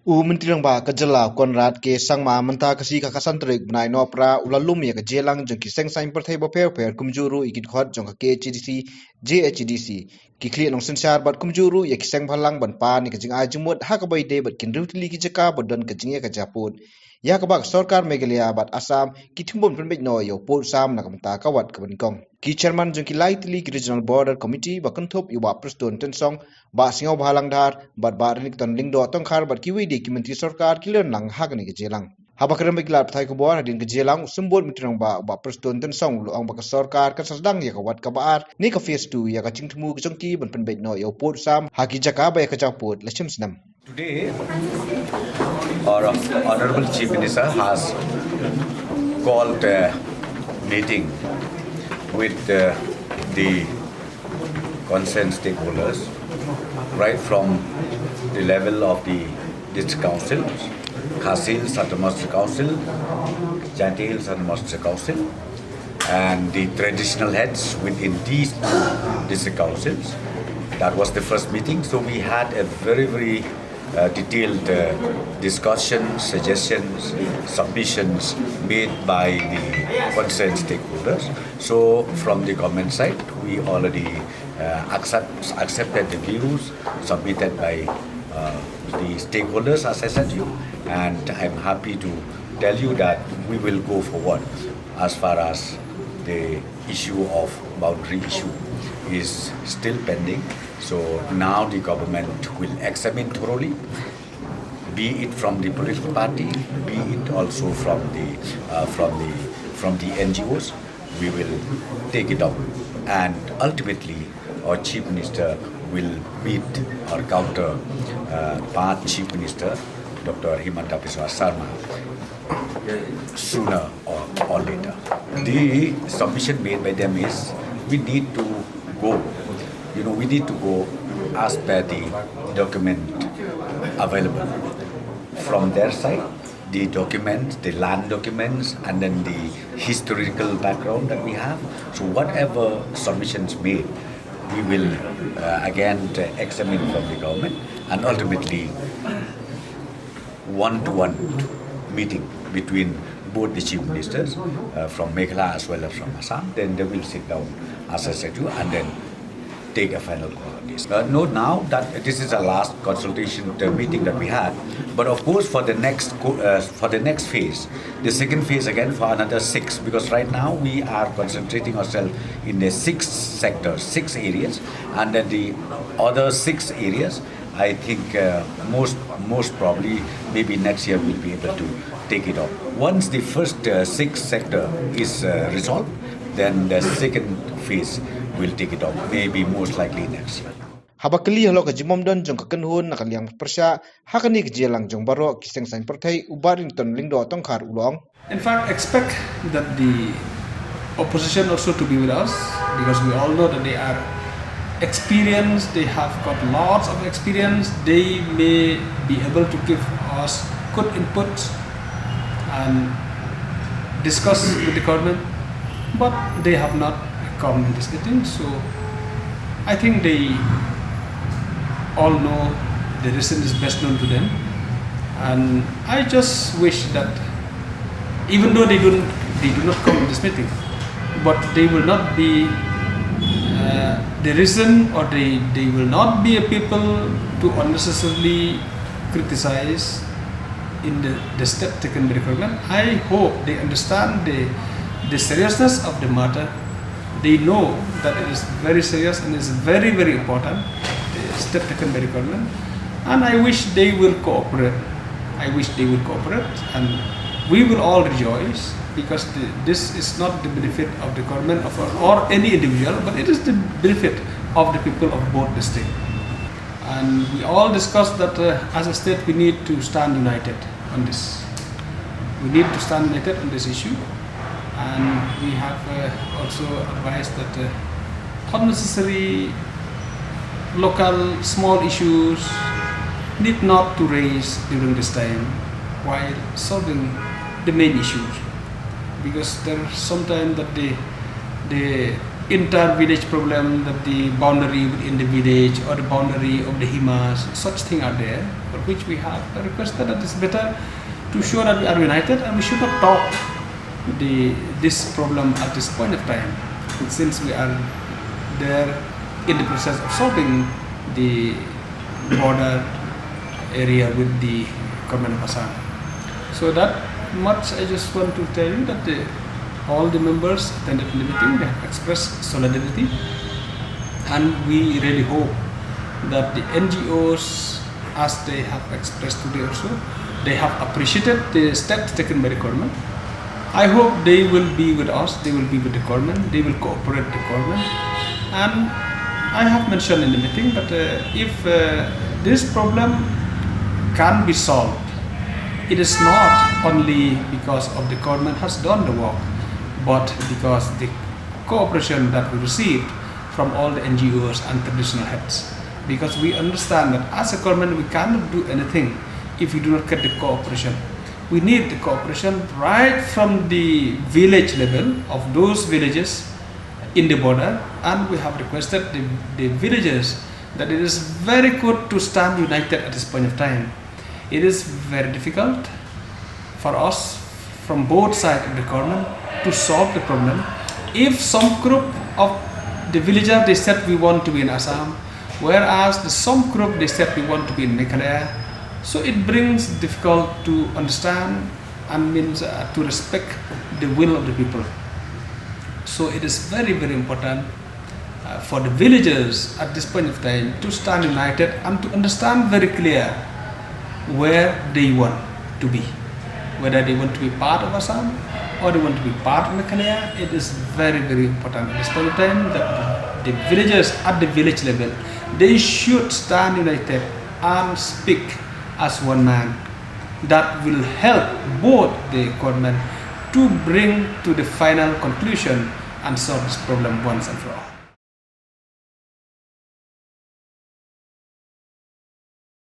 Mentirang ba kajala konrad ke sangma menta kasi kakasantrik benai no pra ulalum ya kejelang jeng kiseng sain perthai ba per kumjuru ikit khot jong ke HDC JHDC kikli nong sensar bat kumjuru ya kiseng bhalang ban pa ni kajing ajumut ha kabai de bat kin rutli ki jaka bodon kajing ya kajaput ya kabak sarkar megalia bat asam kitimbun penbej no yo pol sam na kamta kawat kabanikong ki chairman jong ki leit regional border committee ba kanthop yuba preston tensong ba singaw bhalang dar bat ba rik ton lingdo tong khar bat ki widi ki menteri sarkar ki len lang hagni ke jelang habakram biglar pthai ko bor hadin ke jelang sumbol mitrang ba preston tensong lu ang ba sarkar ka sdang ya kawat ka baar ni ka phase 2 ya ka chingthmu ki jong ki ban penbej no yo pol sam haki jaka ba ya ka chaput la snem. Today, our Honorable Chief Minister has called a meeting with the concerned stakeholders, right from the level of the district council, Khasil Satamaster Council, Jantil Satamaster Council, and the traditional heads within these district councils. That was the first meeting. So we had a very detailed discussions, suggestions, submissions made by the concerned stakeholders. So from the government side, we already accepted the views submitted by the stakeholders, as I said to you, and I'm happy to tell you that we will go forward as far as the issue of boundary issue is still pending. So now the government will examine thoroughly, be it from the political party, be it also from the NGOs. We will take it up, and ultimately our Chief Minister will meet our counterpart Chief Minister, Dr. Himanta Biswa Sarma, sooner or later. The submission made by them is we need to go. We need to go as per the document available. From their side, the documents, the land documents, and then the historical background that we have. So whatever submissions made, we will again examine from the government, and ultimately one-to-one meeting between both the chief ministers from Meghalaya as well as from Assam. Then they will sit down, as I said to you, and then take a final call on this. Note now that this is the last consultation meeting that we had, but of course for the next phase, the second phase again for another 6, because right now we are concentrating ourselves in the 6 sectors, 6 areas, and then the other 6 areas, I think most probably maybe next year we'll be able to take it up. Once the first 6 sector is resolved, then the second phase will take it up, maybe most likely next year. Habakali halo ka jimomdon jong kakenhun nakaliang persya hakani kejelang jong baro kiseng sain perthai ubarington lingdo tongkhar ulong. In fact, expect that the opposition also to be with us, because we all know that they are experienced, they have got lots of experience, they may be able to give us good input and discuss with the government, but they have not come in this meeting. So I think they all know the reason is best known to them, and I just wish that even though they do not come in this meeting, but they will not be the reason, or they will not be a people to unnecessarily criticize in the step taken by the government. I hope they understand the seriousness of the matter. They know that it is very serious and is very important, the step taken by the government, and I wish they will cooperate. And we will all rejoice, because this is not the benefit of the government or any individual, but it is the benefit of the people of both the state. And we all discussed that as a state we need to stand united on this. We need to stand united on this issue. And we have also advised that unnecessary local small issues need not to raise during this time while solving the main issues, because there are sometimes that the inter-village problem, that the boundary within the village or the boundary of the Himas, such things are there, for which we have requested that it's better to show that we are united and we should not talk this problem at this point of time, since we are there in the process of solving the border area with the government of Assam. So that much I just want to tell you, that all the members attended the meeting, they have expressed solidarity, and we really hope that the NGOs, as they have expressed today also, they have appreciated the steps taken by the government. I hope they will be with us, they will be with the government, they will cooperate with the government. And I have mentioned in the meeting that if this problem can be solved, it is not only because of the government has done the work, but because the cooperation that we received from all the NGOs and traditional heads. Because we understand that as a government we cannot do anything if we do not get the cooperation. We need the cooperation right from the village level of those villages in the border, and we have requested the villagers that it is very good to stand united at this point of time. It is very difficult for us from both sides of the government to solve the problem. If some group of the villagers, they said we want to be in Assam, whereas the some group, they said we want to be in Meghalaya, so it brings difficult to understand and means to respect the will of the people. So it is very, very important for the villagers at this point of time to stand united and to understand very clear where they want to be, whether they want to be part of Assam or they want to be part of Meghalaya. It is very, very important at this point of time that the villagers at the village level, they should stand united and speak as one man. That will help both the government to bring to the final conclusion and solve this problem once and for all.